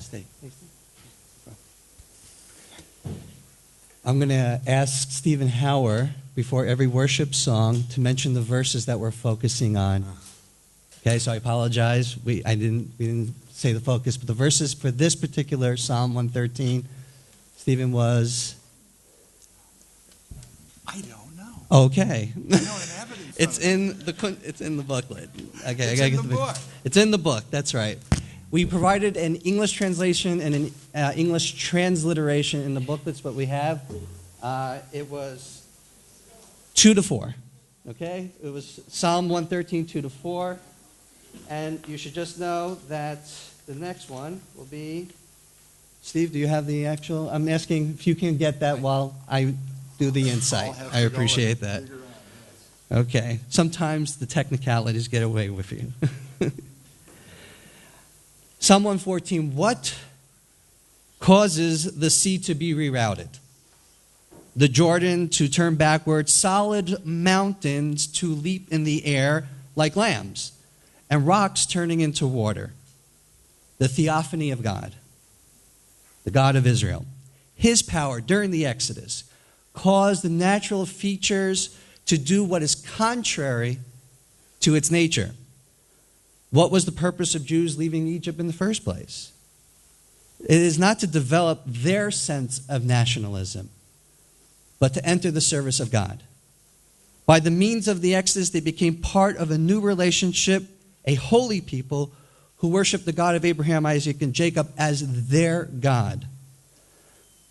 Stay. I'm going to ask Stephen Hauer before every worship song to mention the verses that we're focusing on. Okay, so I apologize. We didn't say the focus, but the verses for this particular Psalm 113, Stephen was. I don't know. Okay. I don't have it in front It's of me. It's in the booklet. Okay, It's in the book. It's in the book. That's right. We provided an English translation and an English transliteration in the booklets. What we have, it was 2-4. Okay, it was Psalm 113, 2-4, and you should just know that the next one will be. Steve, do you have the actual? I'm asking if you can get that while I do the insight. I appreciate that. Okay. Sometimes the technicalities get away with you. Psalm 114, what causes the sea to be rerouted? The Jordan to turn backward, solid mountains to leap in the air like lambs, and rocks turning into water. The theophany of God, the God of Israel. His power during the Exodus caused the natural features to do what is contrary to its nature. What was the purpose of Jews leaving Egypt in the first place? It is not to develop their sense of nationalism, but to enter the service of God. By the means of the Exodus, they became part of a new relationship, a holy people who worship the God of Abraham, Isaac, and Jacob as their God.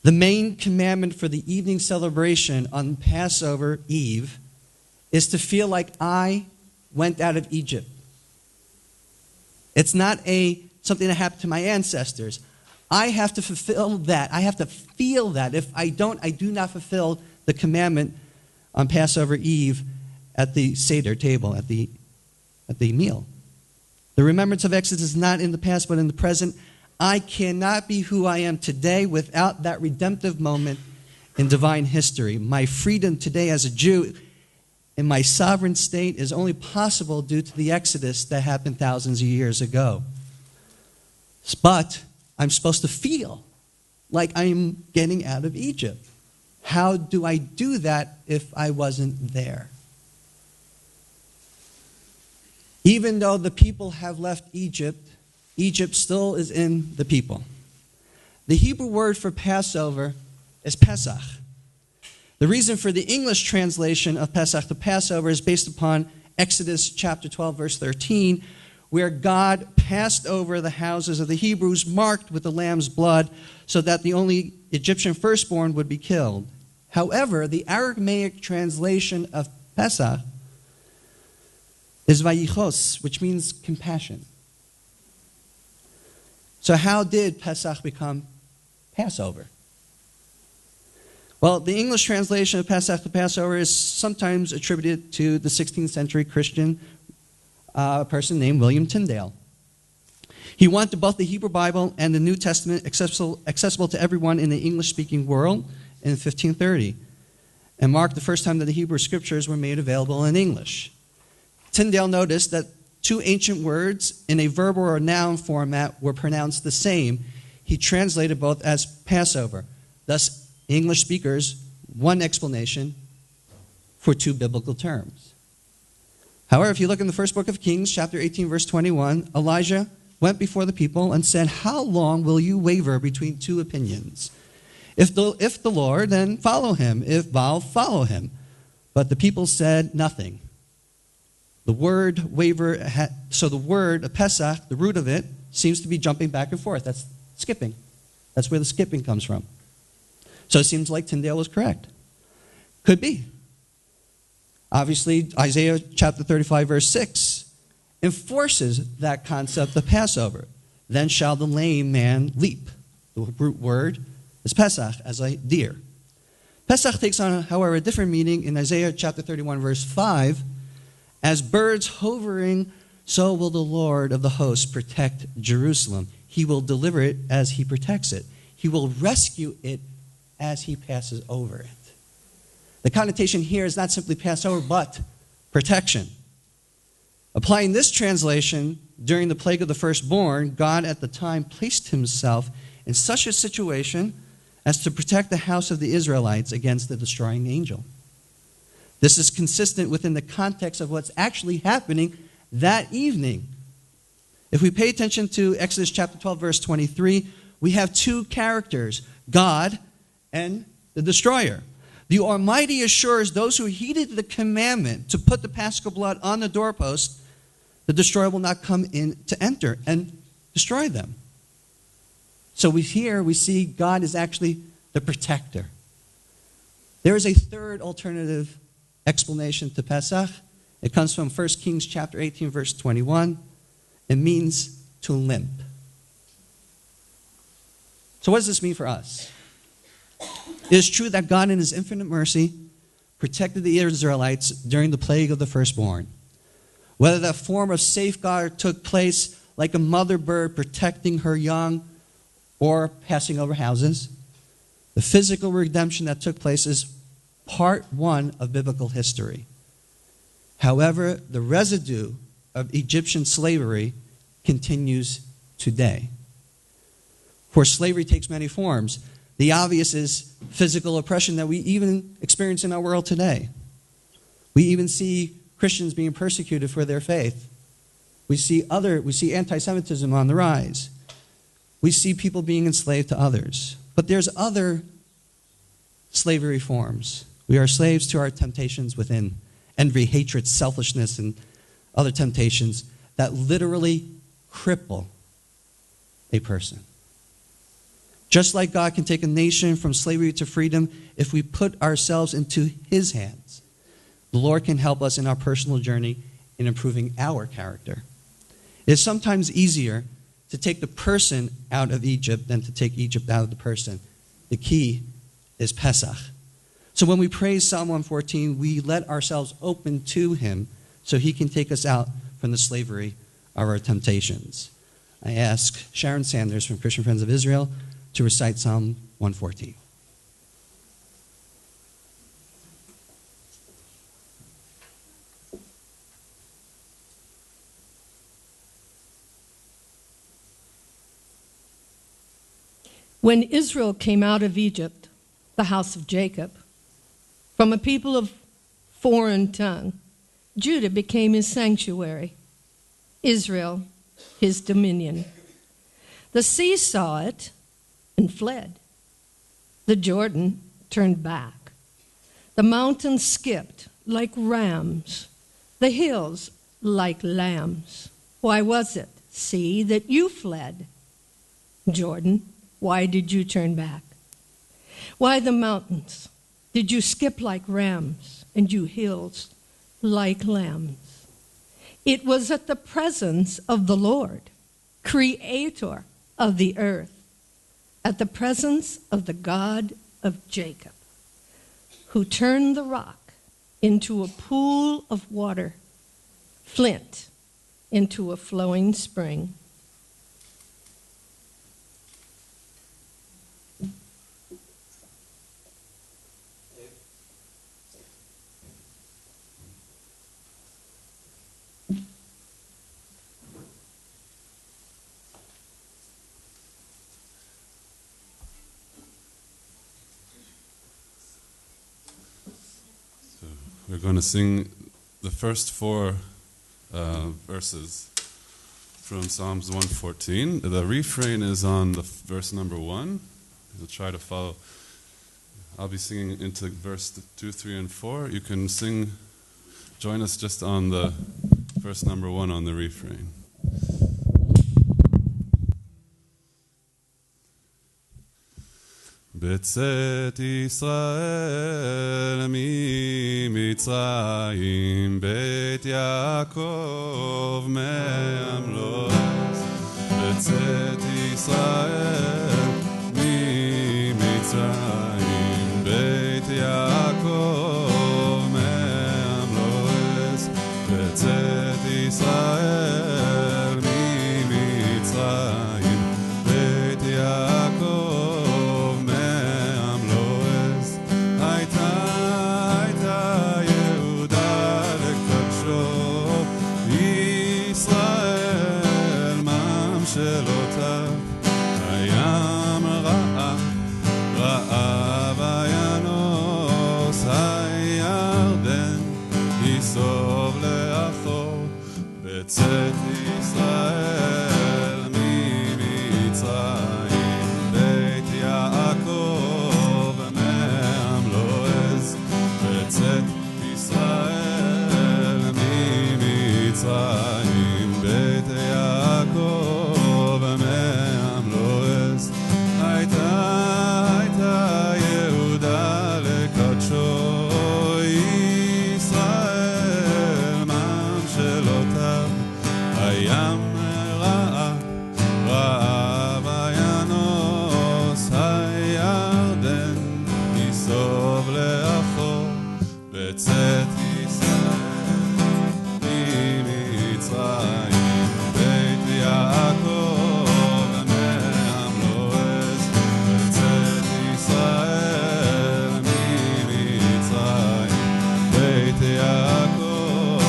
The main commandment for the evening celebration on Passover Eve is to feel like I went out of Egypt. It's not something that happened to my ancestors. I have to fulfill that. I have to feel that. If I don't, I do not fulfill the commandment on Passover Eve at the Seder table, at the meal. The remembrance of Exodus is not in the past, but in the present. I cannot be who I am today without that redemptive moment in divine history. My freedom today as a Jew in my sovereign state is only possible due to the Exodus that happened thousands of years ago. But I'm supposed to feel like I'm getting out of Egypt. How do I do that if I wasn't there? Even though the people have left Egypt, Egypt still is in the people. The Hebrew word for Passover is Pesach. The reason for the English translation of Pesach to Passover is based upon Exodus chapter 12, verse 13, where God passed over the houses of the Hebrews marked with the lamb's blood so that the only Egyptian firstborn would be killed. However, the Aramaic translation of Pesach is Vayichos, which means compassion. So how did Pesach become Passover? Well, the English translation of Pesach to Passover is sometimes attributed to the 16th century Christian person named William Tyndale. He wanted both the Hebrew Bible and the New Testament accessible to everyone in the English-speaking world in 1530, and marked the first time that the Hebrew scriptures were made available in English. Tyndale noticed that two ancient words in a verb or a noun format were pronounced the same. He translated both as Passover. Thus, English speakers, one explanation for two biblical terms. However, if you look in the first book of Kings, chapter 18, verse 21, Elijah went before the people and said, "How long will you waver between two opinions? If the Lord, then follow him. If Baal, follow him." But the people said nothing. The word waver, so the word Pesach, the root of it, seems to be jumping back and forth. That's skipping. That's where the skipping comes from. So it seems like Tyndale was correct. Could be. Obviously, Isaiah chapter 35, verse 6 enforces that concept of Passover. Then shall the lame man leap. The root word is Pesach, as a deer. Pesach takes on, however, a different meaning in Isaiah chapter 31, verse 5. As birds hovering, so will the Lord of the hosts protect Jerusalem. He will deliver it as he protects it. He will rescue it as he passes over it. The connotation here is not simply Passover, but protection. Applying this translation during the plague of the firstborn, God at the time placed himself in such a situation as to protect the house of the Israelites against the destroying angel. This is consistent within the context of what's actually happening that evening. If we pay attention to Exodus chapter 12, verse 23, we have two characters, God and the destroyer. The Almighty assures those who heeded the commandment to put the paschal blood on the doorpost, the destroyer will not come in to enter and destroy them. So we see God is actually the protector. There is a third alternative explanation to Pesach. It comes from 1 Kings chapter 18, verse 21. It means to limp. So what does this mean for us? It is true that God in his infinite mercy protected the Israelites during the plague of the firstborn. Whether that form of safeguard took place like a mother bird protecting her young or passing over houses, the physical redemption that took place is part one of biblical history. However, the residue of Egyptian slavery continues today. For slavery takes many forms. The obvious is physical oppression that we even experience in our world today. We even see Christians being persecuted for their faith. We see anti-Semitism on the rise. We see people being enslaved to others. But there's other slavery forms. We are slaves to our temptations within, envy, hatred, selfishness, and other temptations that literally cripple a person. Just like God can take a nation from slavery to freedom if we put ourselves into his hands, the Lord can help us in our personal journey in improving our character. It is sometimes easier to take the person out of Egypt than to take Egypt out of the person. The key is Pesach. So when we praise Psalm 114, we let ourselves open to him so he can take us out from the slavery of our temptations. I ask Sharon Sanders from Christian Friends of Israel to recite Psalm 114. When Israel came out of Egypt, the house of Jacob, from a people of foreign tongue, Judah became his sanctuary, Israel his dominion. The sea saw it and fled. The Jordan turned back. The mountains skipped like rams, the hills like lambs. Why was it, sea, that you fled? Jordan, why did you turn back? Why the mountains? Did you skip like rams, and you hills like lambs? It was at the presence of the Lord, creator of the earth, at the presence of the God of Jacob, who turned the rock into a pool of water, flint into a flowing spring. We're going to sing the first four verses from Psalms 114. The refrain is on the verse number 1. You'll try to follow. I'll be singing into verse 2, 3, and 4. You can join us just on the verse number 1 on the refrain. בצאת ישראל ממצרים, בית יעקב מעמלו. בצאת ישראל ממצרים, בית יעקב מעמלו. בצאת ישראל ממצרים, בית יעקב Israel בצאת ישראל ממצרים, בית יעקב מעם לועז, בצאת ישראל ממצרים, בית יעקב מעם לועז, הייתה יהודה לקדשו, ישראל ממשלותיו, הים ראה וינוס, הירדן מסוב לאחור, בצאת ישראל ממצרים, בית יעקב מעם לועז, בצאת ישראל ממצרים, בית יעקב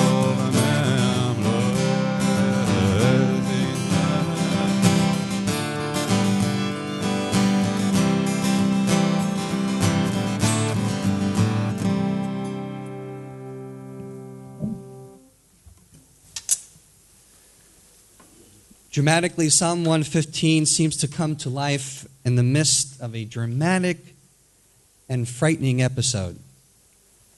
מעם לועז. Dramatically, Psalm 115 seems to come to life in the midst of a dramatic and frightening episode.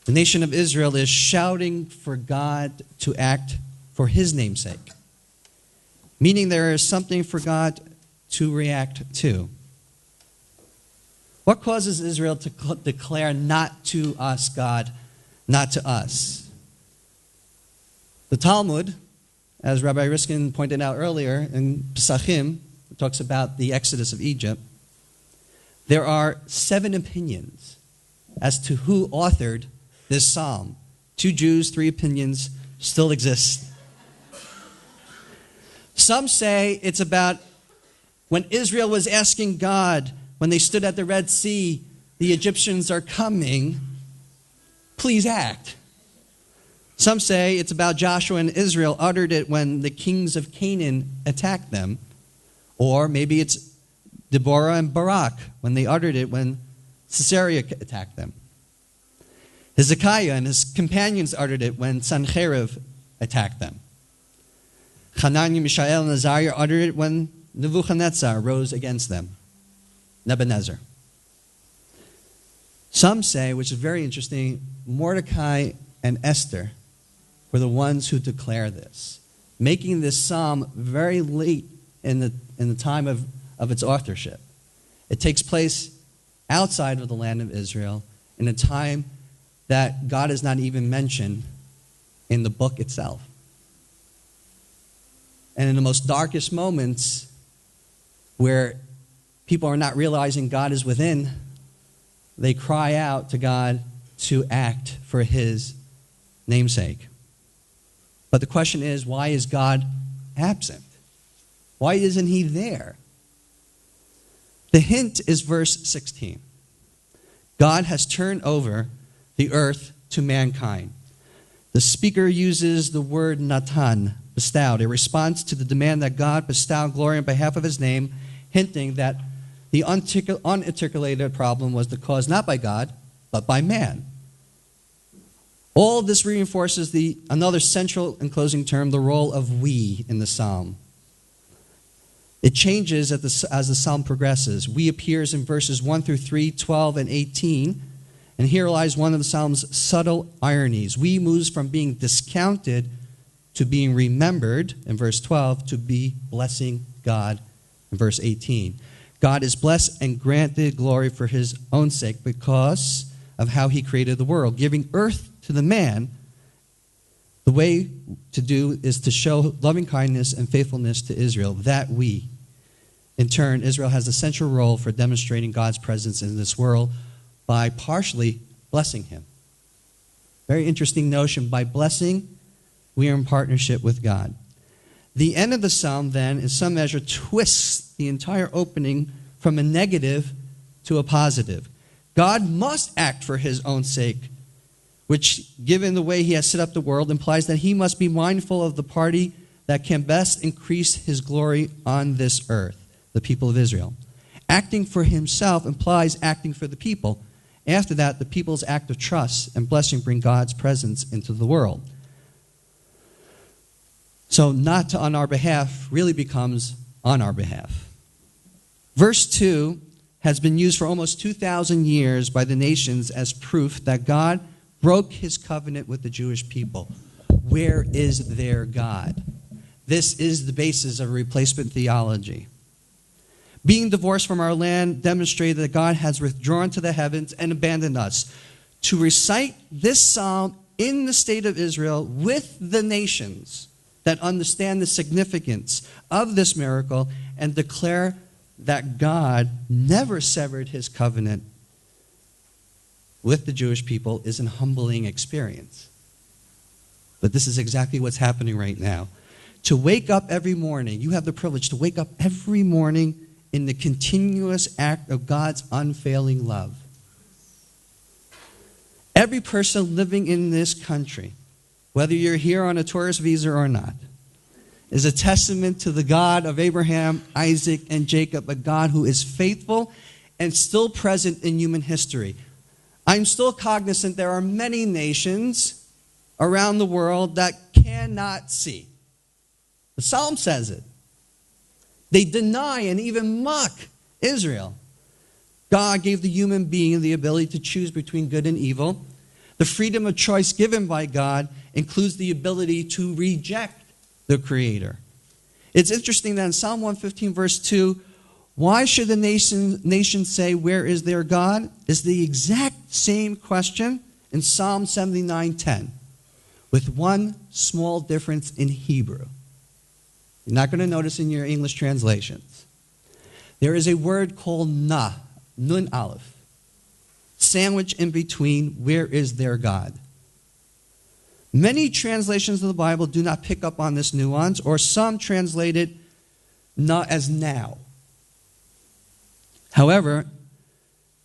The nation of Israel is shouting for God to act for his namesake, meaning there is something for God to react to. What causes Israel to declare, "Not to us, God, not to us"? The Talmud, as Rabbi Riskin pointed out earlier in Pesachim, it talks about the exodus of Egypt. There are 7 opinions as to who authored this psalm. 2 Jews, 3 opinions still exist. Some say it's about when Israel was asking God, when they stood at the Red Sea, the Egyptians are coming, please act. Some say it's about Joshua and Israel uttered it when the kings of Canaan attacked them. Or maybe it's Deborah and Barak when they uttered it when Sisera attacked them. Hezekiah and his companions uttered it when Sancherib attacked them. Hananiah, Mishael, and Azariah uttered it when Nebuchadnezzar rose against them. Nebuchadnezzar. Some say, which is very interesting, Mordecai and Esther were the ones who declare this, making this psalm very late in the time of its authorship. It takes place outside of the land of Israel in a time that God is not even mentioned in the book itself. And in the most darkest moments where people are not realizing God is within, they cry out to God to act for his namesake. But the question is, why is God absent? Why isn't he there? The hint is verse 16. God has turned over the earth to mankind. The speaker uses the word natan, bestowed, a response to the demand that God bestow glory on behalf of his name, hinting that the unarticulated problem was the cause not by God, but by man. All this reinforces another central and closing term, the role of we in the psalm. It changes as the psalm progresses. We appears in verses 1 through 3, 12, and 18. And here lies one of the psalm's subtle ironies. We moves from being discounted to being remembered in verse 12 to be blessing God in verse 18. God is blessed and granted glory for his own sake because of how he created the world, giving earth to the man. The way to do is to show loving kindness and faithfulness to Israel, that we. In turn, Israel has a central role for demonstrating God's presence in this world by partially blessing him. Very interesting notion. By blessing, we are in partnership with God. The end of the psalm, then, in some measure, twists the entire opening from a negative to a positive. God must act for his own sake, which, given the way he has set up the world, implies that he must be mindful of the party that can best increase his glory on this earth, the people of Israel. Acting for himself implies acting for the people. After that, the people's act of trust and blessing bring God's presence into the world. So not on our behalf really becomes on our behalf. Verse 2 has been used for almost 2,000 years by the nations as proof that God broke his covenant with the Jewish people. Where is their God? This is the basis of replacement theology. Being divorced from our land demonstrated that God has withdrawn to the heavens and abandoned us. To recite this psalm in the state of Israel with the nations that understand the significance of this miracle and declare that God never severed his covenant with the Jewish people is an humbling experience. But this is exactly what's happening right now. To wake up every morning, you have the privilege to wake up every morning in the continuous act of God's unfailing love. Every person living in this country, whether you're here on a tourist visa or not, is a testament to the God of Abraham, Isaac, and Jacob, a God who is faithful and still present in human history. I'm still cognizant there are many nations around the world that cannot see. The Psalm says it. They deny and even mock Israel. God gave the human being the ability to choose between good and evil. The freedom of choice given by God includes the ability to reject the Creator. It's interesting that in Psalm 115, verse 2, why should the nation say, where is their God? Is the exact same question in Psalm 79:10, with one small difference in Hebrew. You're not going to notice in your English translations. There is a word called nun aleph, sandwiched in between, where is their God? Many translations of the Bible do not pick up on this nuance, or some translate it not as now. However,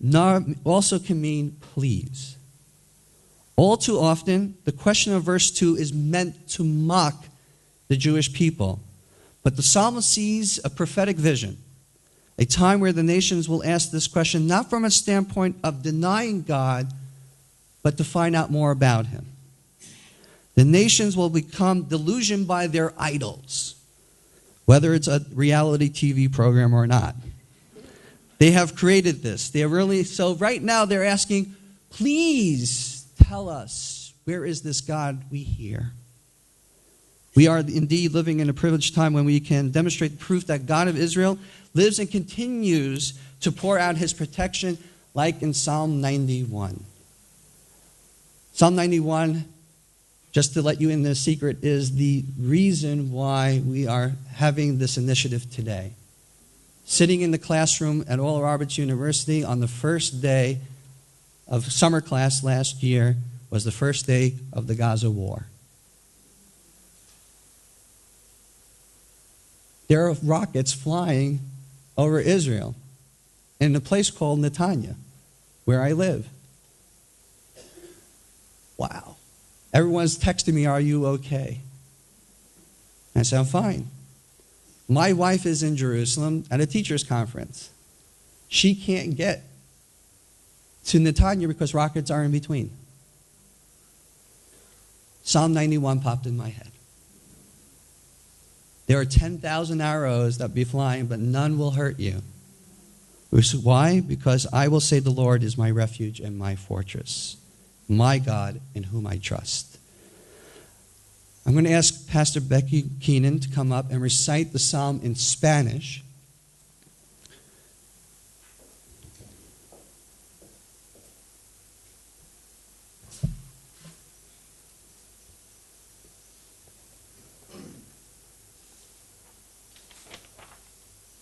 na also can mean please. All too often, the question of verse 2 is meant to mock the Jewish people. But the psalmist sees a prophetic vision, a time where the nations will ask this question not from a standpoint of denying God, but to find out more about him. The nations will become delusioned by their idols, whether it's a reality TV program or not. They have created this. So right now they're asking, please tell us, where is this God we hear? We are indeed living in a privileged time when we can demonstrate proof that God of Israel lives and continues to pour out his protection, like in Psalm 91. Psalm 91, just to let you in the secret, is the reason why we are having this initiative today. Sitting in the classroom at Oral Roberts University on the first day of summer class last year was the first day of the Gaza war. There are rockets flying over Israel in a place called Netanya, where I live. Wow. Everyone's texting me, are you okay? I said, I'm fine. My wife is in Jerusalem at a teacher's conference. She can't get to Netanya because rockets are in between. Psalm 91 popped in my head. There are 10,000 arrows that be flying, but none will hurt you. Why? Because I will say the Lord is my refuge and my fortress, my God in whom I trust. I'm going to ask Pastor Becky Keenan to come up and recite the psalm in Spanish.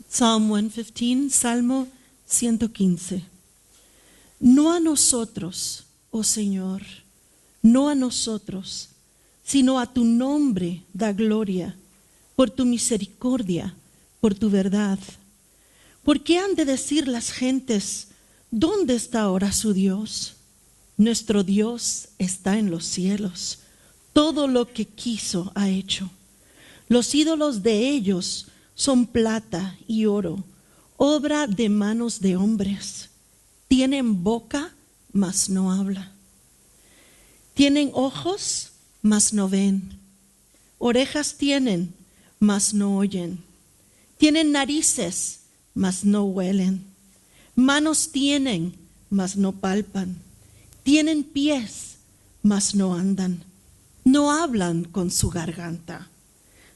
Psalm 115, Salmo 115. No a nosotros, oh Señor, no a nosotros, sino a tu nombre da gloria, por tu misericordia, por tu verdad. ¿Por qué han de decir las gentes, ¿dónde está ahora su Dios? Nuestro Dios está en los cielos. Todo lo que quiso ha hecho. Los ídolos de ellos son plata y oro, obra de manos de hombres. Tienen boca, mas no habla. Tienen ojos, mas no ven. Orejas tienen, mas no oyen. Tienen narices, mas no huelen. Manos tienen, mas no palpan. Tienen pies, mas no andan. No hablan con su garganta.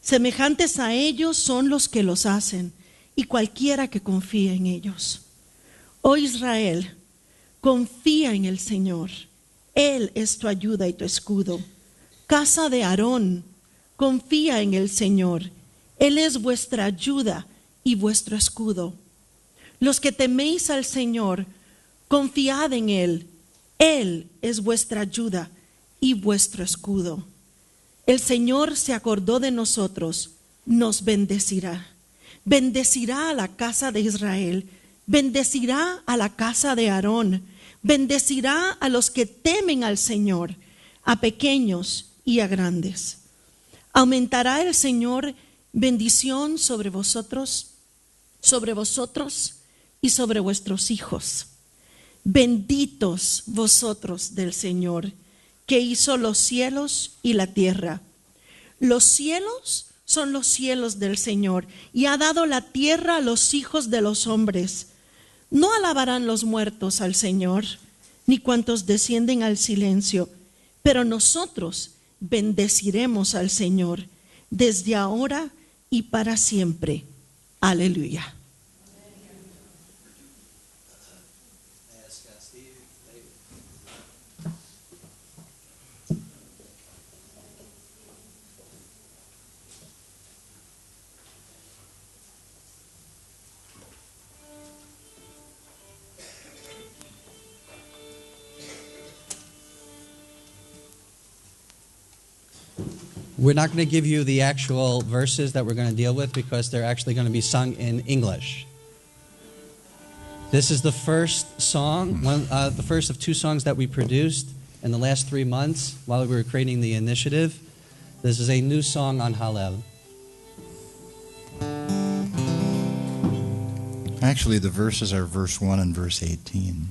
Semejantes a ellos son los que los hacen, y cualquiera que confía en ellos. Oh Israel, confía en el Señor. Él es tu ayuda y tu escudo. Casa de Aarón, confía en el Señor. Él es vuestra ayuda y vuestro escudo. Los que teméis al Señor, confiad en Él. Él es vuestra ayuda y vuestro escudo. El Señor se acordó de nosotros, nos bendecirá. Bendecirá a la casa de Israel, bendecirá a la casa de Aarón, bendecirá a los que temen al Señor, a pequeños y a grandes. Aumentará el Señor bendición sobre vosotros y sobre vuestros hijos. Benditos vosotros del Señor, que hizo los cielos y la tierra. Los cielos son los cielos del Señor, y ha dado la tierra a los hijos de los hombres. No alabarán los muertos al Señor, ni cuantos descienden al silencio, pero nosotros bendeciremos al Señor desde ahora y para siempre. Aleluya. We're not going to give you the actual verses that we're going to deal with because they're actually going to be sung in English. This is the first song, the first of two songs that we produced in the last 3 months while we were creating the initiative. This is a new song on Hallel. Actually, the verses are verse 1 and verse 18.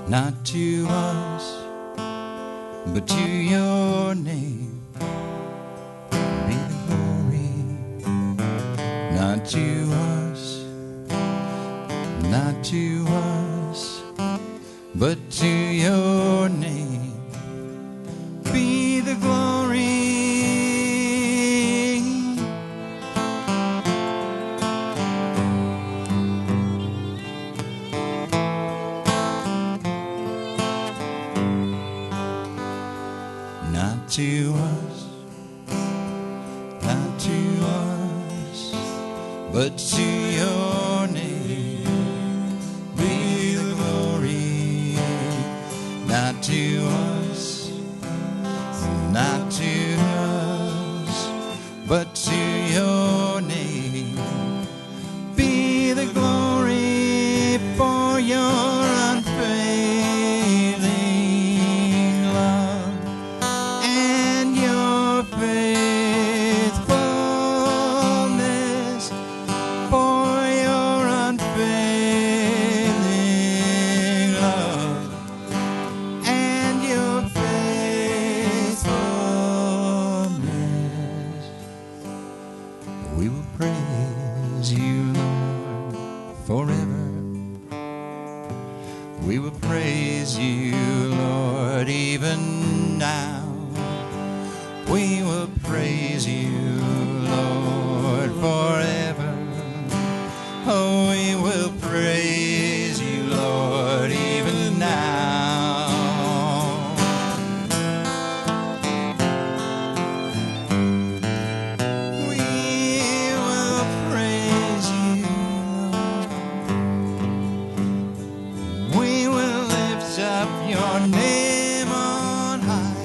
Not to us, but to your name be the glory. Not to us, not to us, but to your name be the glory. Not to us, not to us, but to your name be the glory. Not to us, not to us, but to your name be the glory for your unfailing love and your faithfulness, for your unfailing love and your faithfulness. We will praise you, Lord, forever. We will praise you, Lord, even now. We will praise you, Lord, forever. Oh, we will praise you, Lord, even now. We will praise you, Lord. We will lift up your name on high.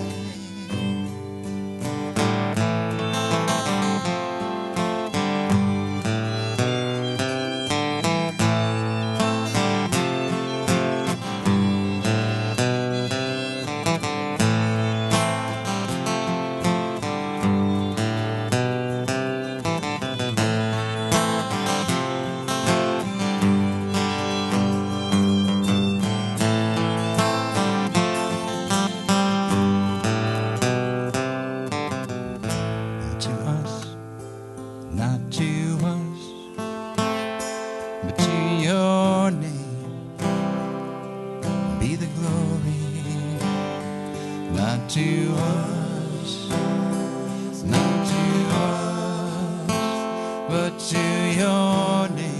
to us, but to your name be the glory. Not to us, not to us, but to your name